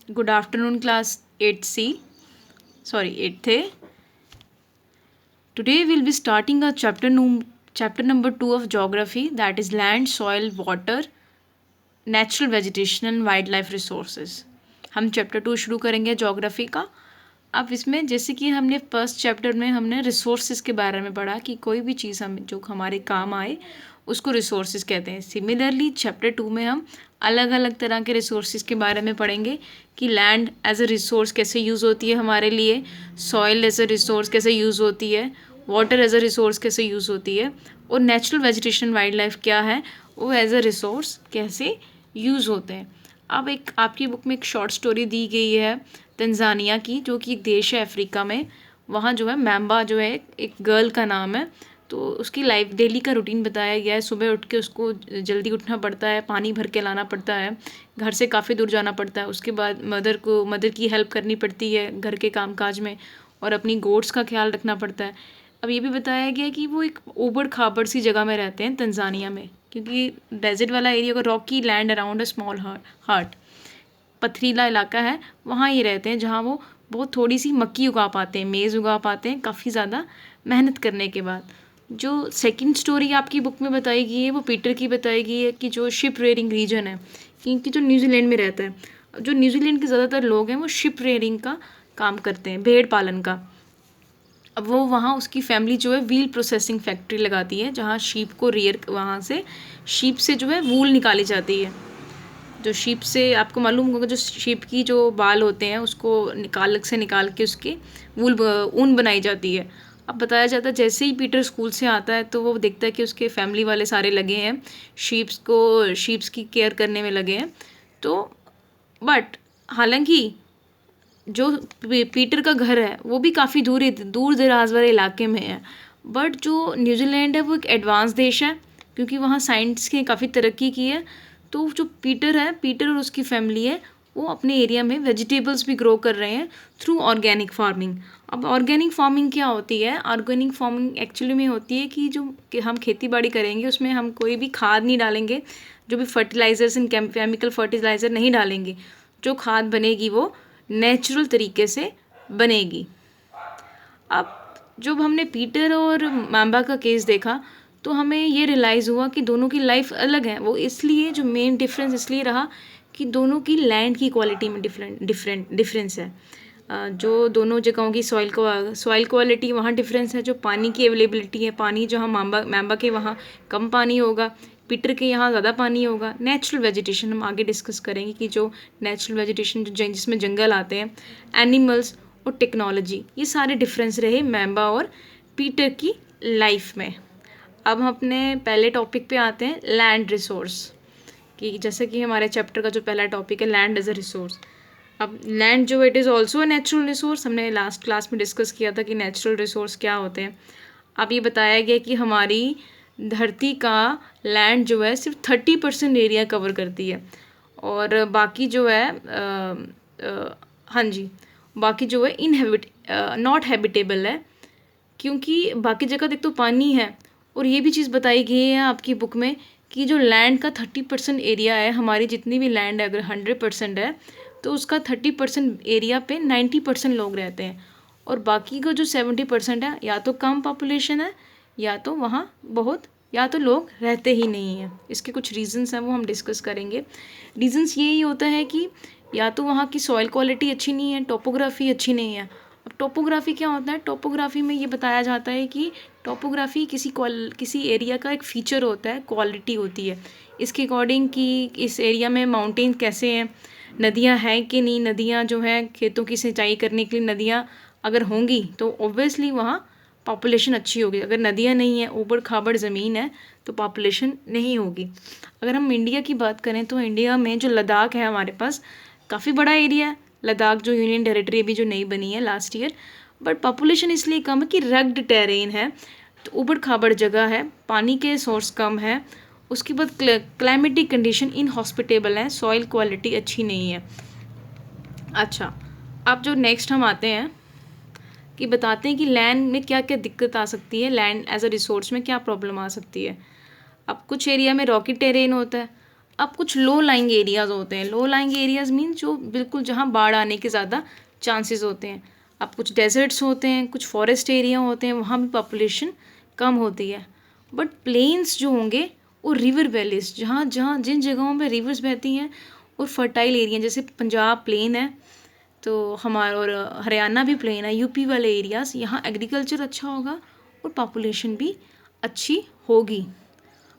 Good afternoon, class 8C. Sorry, 8th A. Today we'll be starting our chapter number 2 of geography, that is land, soil, water, natural vegetation and wild life resources. हम chapter 2 शुरू करेंगे geography का. अब इसमें जैसे कि हमने first chapter में हमने रिसोर्सेज के बारे में पढ़ा कि कोई भी चीज़ हम जो हमारे काम आए उसको रिसोर्सेज कहते हैं. सिमिलरली चैप्टर 2 में हम अलग अलग तरह के रिसोर्सेज के बारे में पढ़ेंगे कि लैंड एज अ रिसोर्स कैसे यूज़ होती है हमारे लिए, सॉइल एज अ रिसोर्स कैसे यूज़ होती है, वाटर एज अ रिसोर्स कैसे यूज़ होती है, और नेचुरल वेजिटेशन वाइल्ड लाइफ क्या है वो एज अ रिसोर्स कैसे यूज़ होते हैं. अब एक आपकी बुक में एक शॉर्ट स्टोरी दी गई है तंजानिया की, जो कि एक देश है अफ्रीका में. वहाँ जो है मैम्बा जो है एक गर्ल का नाम है. तो उसकी लाइफ डेली का रूटीन बताया गया है. सुबह उठ के उसको जल्दी उठना पड़ता है, पानी भर के लाना पड़ता है, घर से काफ़ी दूर जाना पड़ता है. उसके बाद मदर की हेल्प करनी पड़ती है घर के कामकाज में, और अपनी गोट्स का ख्याल रखना पड़ता है. अब ये भी बताया गया कि वो एक ऊबड़ खाबड़ सी जगह में रहते हैं तंजानिया में, क्योंकि डेजर्ट वाला एरिया को Rocky land around a small heart, पथरीला इलाका है. वहाँ ये रहते हैं जहाँ वो बहुत थोड़ी सी मक्की उगा पाते हैं, मेज़ उगा पाते हैं काफ़ी ज़्यादा मेहनत करने के बाद. जो सेकंड स्टोरी आपकी बुक में बताई गई है वो पीटर की बताई गई है कि जो शिप रेयरिंग रीजन है, क्योंकि जो न्यूजीलैंड में रहता है, जो न्यूजीलैंड के ज़्यादातर लोग हैं वो शिप रेयरिंग का काम करते हैं, भेड़ पालन का. अब वो वहाँ उसकी फैमिली जो है व्हील प्रोसेसिंग फैक्ट्री लगाती है, जहाँ शीप को रेयर वहाँ से शीप से जो है वूल निकाली जाती है. जो शीप से आपको मालूम होगा, जो शीप की जो बाल होते हैं उसको निकाल के उसके वूल ऊन बनाई जाती है. अब बताया जाता है जैसे ही पीटर स्कूल से आता है तो वो देखता है कि उसके फैमिली वाले सारे लगे हैं शीप्स की केयर करने में लगे हैं. तो बट हालांकि जो पीटर का घर है वो भी काफ़ी दूर दराज वाले इलाके में है. बट जो न्यूजीलैंड है वो एक एडवांस देश है, क्योंकि वहाँ साइंस की काफ़ी तरक्की की है. तो जो पीटर और उसकी फैमिली है वो अपने एरिया में वेजिटेबल्स भी ग्रो कर रहे हैं थ्रू ऑर्गेनिक फार्मिंग. अब ऑर्गेनिक फार्मिंग क्या होती है? ऑर्गेनिक फार्मिंग एक्चुअली में होती है कि हम खेती बाड़ी करेंगे, उसमें हम कोई भी खाद नहीं डालेंगे, जो भी फर्टिलाइजर्स एंड केमिकल फर्टिलाइज़र नहीं डालेंगे. जो खाद बनेगी वो नेचुरल तरीके से बनेगी. अब जब हमने पीटर और मैम्बा का केस देखा तो हमें ये रियलाइज़ हुआ कि दोनों की लाइफ अलग है. वो इसलिए जो मेन डिफरेंस इसलिए रहा कि दोनों की लैंड की क्वालिटी में डिफरेंस है. जो दोनों जगहों की सॉइल क्वालिटी वहाँ डिफरेंस है. जो पानी की अवेलेबिलिटी है, पानी जहाँ मैम्बा के वहाँ कम पानी होगा, पीटर के यहाँ ज़्यादा पानी होगा. नेचुरल वेजिटेशन हम आगे डिस्कस करेंगे कि जो नेचुरल वेजिटेशन जिसमें जंगल आते हैं, एनिमल्स और टेक्नोलॉजी, ये सारे डिफरेंस रहे मैम्बा और पीटर की लाइफ में. अब हम अपने पहले टॉपिक पे आते हैं, लैंड रिसोर्स. कि जैसे कि हमारे चैप्टर का जो पहला टॉपिक है लैंड एज अ रिसोर्स. अब लैंड जो it is also a natural resource. हमने लास्ट क्लास में डिस्कस किया था कि नेचुरल रिसोर्स क्या होते हैं. अब ये बताया गया कि हमारी धरती का लैंड जो है सिर्फ 30% एरिया कवर करती है, और बाकी जो है हाँ जी, बाकी जो है नॉट हैबिटेबल है, क्योंकि बाकी जगह देख तो पानी है. और ये भी चीज़ बताई गई है आपकी बुक में कि जो लैंड का 30% एरिया है, हमारी जितनी भी लैंड है अगर 100% है तो उसका 30% एरिया पे 90% लोग रहते हैं, और बाकी का जो 70% है या तो कम पॉपुलेशन है या तो वहाँ या तो लोग रहते ही नहीं हैं. इसके कुछ रीज़न्स हैं वो हम डिस्कस करेंगे. रीज़न्स यही होता है कि या तो वहाँ की सॉइल क्वालिटी अच्छी नहीं है, टोपोग्राफी अच्छी नहीं है. अब टोपोग्राफी क्या होता है? टोपोग्राफी में ये बताया जाता है कि टोपोग्राफी किसी एरिया का एक फ़ीचर होता है, क्वालिटी होती है. इसके अकॉर्डिंग कि इस एरिया में माउंटेन कैसे हैं, नदियाँ हैं कि नहीं, नदियाँ जो हैं खेतों की सिंचाई करने के लिए नदियाँ अगर होंगी तो ऑब्वियसली वहाँ पॉपुलेशन अच्छी होगी. अगर नदियाँ नहीं हैं, ऊबड़ खाबड़ ज़मीन है, तो पॉपुलेशन नहीं होगी. अगर हम इंडिया की बात करें तो इंडिया में जो लद्दाख है हमारे पास, काफ़ी बड़ा एरिया है लद्दाख, जो यूनियन टेरिटरी अभी जो नई बनी है लास्ट ईयर. बट पॉपुलेशन इसलिए कम है कि रग्ड टेरेन है, तो ऊबड़ खाबड़ जगह है, पानी के सोर्स कम है. उसके बाद क्लाइमेटिक कंडीशन इनहॉस्पिटेबल है, सॉइल क्वालिटी अच्छी नहीं है. अच्छा, अब जो नेक्स्ट हम आते हैं कि बताते हैं कि लैंड में क्या क्या दिक्कत आ सकती है, लैंड एज अ रिसोर्स में क्या प्रॉब्लम आ सकती है. अब कुछ एरिया में रॉकी टेरेन होता है, अब कुछ लो लाइंग एरियाज़ होते हैं। लो लाइंग एरियाज़ मीन जो बिल्कुल जहाँ बाढ़ आने के ज़्यादा चांसेस होते हैं। अब कुछ डेजर्ट्स होते हैं, कुछ फॉरेस्ट एरिया होते हैं, वहाँ भी पॉपुलेशन कम होती है। बट प्लेन्स जो होंगे वो रिवर वैलीज, जहाँ जहाँ जिन जगहों पे रिवर्स बहती हैं और फर्टाइल एरिया, जैसे पंजाब प्लेन है तो हमारा, और हरियाणा भी प्लेन है, यूपी वाले एरियाज़, यहाँ एग्रीकल्चर अच्छा होगा और पॉपुलेशन भी अच्छी होगी।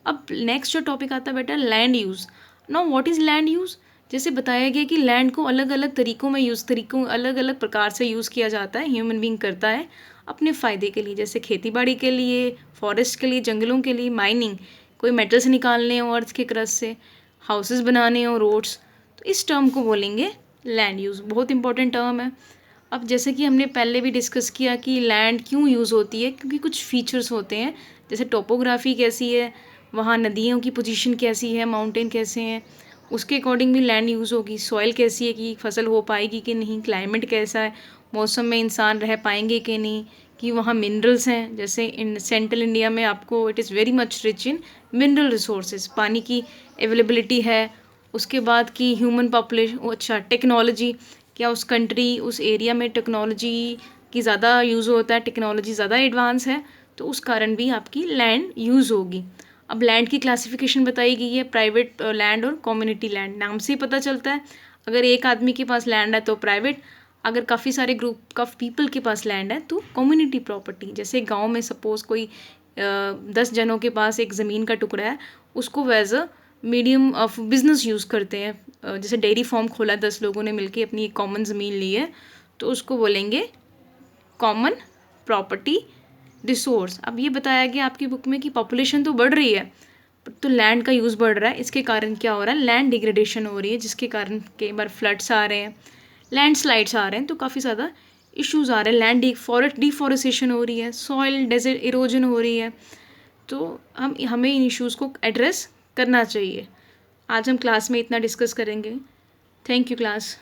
अब नेक्स्ट जो टॉपिक आता है बेटा, land use. Now what is land use? जैसे बताया गया कि लैंड को अलग अलग तरीक़ों में अलग अलग प्रकार से यूज़ किया जाता है, ह्यूमन बीइंग करता है अपने फ़ायदे के लिए, जैसे खेती बाड़ी के लिए, फॉरेस्ट के लिए, जंगलों के लिए, माइनिंग, कोई मेटल्स निकालने हो अर्थ के क्रस्ट से, हाउसेस बनाने हो, रोड्स, तो इस टर्म को बोलेंगे लैंड यूज़। बहुत इंपॉर्टेंट टर्म है। अब जैसे कि हमने पहले भी डिस्कस किया कि लैंड क्यों यूज़ होती है, क्योंकि कुछ फीचर्स होते हैं, जैसे टोपोग्राफी कैसी है, वहाँ नदियों की पोजीशन कैसी है, माउंटेन कैसे हैं, उसके अकॉर्डिंग भी लैंड यूज़ होगी। सॉइल कैसी है कि फसल हो पाएगी कि नहीं, क्लाइमेट कैसा है, मौसम में इंसान रह पाएंगे कि नहीं, कि वहाँ मिनरल्स हैं, जैसे इन सेंट्रल इंडिया में आपको it is very much rich in mineral resources, पानी की अवेलेबिलिटी है। उसके बाद की ह्यूमन पॉपुलेशन, अच्छा टेक्नोलॉजी, क्या उस कंट्री उस एरिया में टेक्नोलॉजी की ज़्यादा यूज़ होता है, टेक्नोलॉजी ज़्यादा एडवांस है, तो उस कारण भी आपकी लैंड यूज़ होगी। अब लैंड की क्लासिफिकेशन बताई गई है, प्राइवेट लैंड और कम्युनिटी लैंड। नाम से ही पता चलता है, अगर एक आदमी के पास लैंड है तो प्राइवेट, अगर काफ़ी सारे ग्रुप ऑफ पीपल के पास लैंड है तो कम्युनिटी प्रॉपर्टी। जैसे गांव में सपोज़ कोई 10 जनों के पास एक ज़मीन का टुकड़ा है, उसको as a medium of business use करते हैं। जैसे डेयरी फार्म खोला, 10 लोगों ने मिलके अपनी एक कॉमन ज़मीन ली है, तो उसको बोलेंगे कॉमन प्रॉपर्टी रिसोर्स। अब ये बताया गया आपकी बुक में कि पॉपुलेशन तो बढ़ रही है तो लैंड का यूज़ बढ़ रहा है, इसके कारण क्या हो रहा है, लैंड डिग्रेडेशन हो रही है, जिसके कारण कई बार फ्लड्स आ रहे हैं, लैंडस्लाइड्स आ रहे हैं, तो काफ़ी ज़्यादा इश्यूज़ आ रहे हैं, लैंड डिफॉरेस्टेशन हो रही है, सॉइल डेजर्ट इरोजन हो रही है, तो हमें इन इश्यूज़ को एड्रेस करना चाहिए। आज हम क्लास में इतना डिस्कस करेंगे। Thank you class.